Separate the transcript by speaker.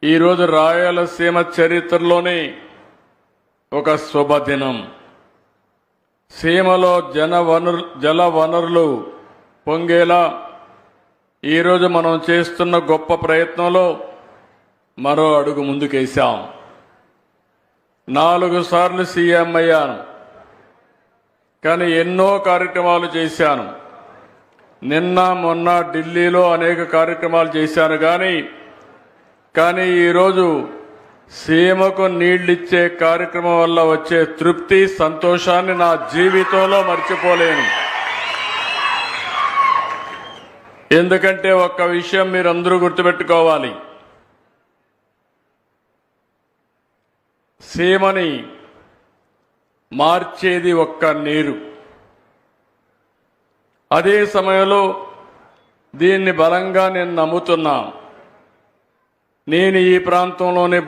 Speaker 1: ఈరోజు రాయలసీమ చరిత్రలోనే ఒక శుభదినం. సీమలో జల వనరులు పొంగేలా ఈరోజు మనం చేస్తున్న గొప్ప ప్రయత్నంలో మరో అడుగు ముందుకేశాం. 4 సార్లు సీఎం అయ్యాను, కానీ ఎన్నో కార్యక్రమాలు చేశాను. నిన్న మొన్న ఢిల్లీలో అనేక కార్యక్రమాలు చేశాను. కానీ ఈరోజు సీమకు నీళ్లిచ్చే కార్యక్రమం వల్ల వచ్చే తృప్తి, సంతోషాన్ని నా జీవితంలో మర్చిపోలేను. ఎందుకంటే ఒక్క విషయం మీరందరూ గుర్తుపెట్టుకోవాలి. సీమని మార్చేది ఒక్క నీరు. అదే సమయంలో దీన్ని బలంగా నేను నమ్ముతున్నా. నేను ఈ ప్రాంతంలోనే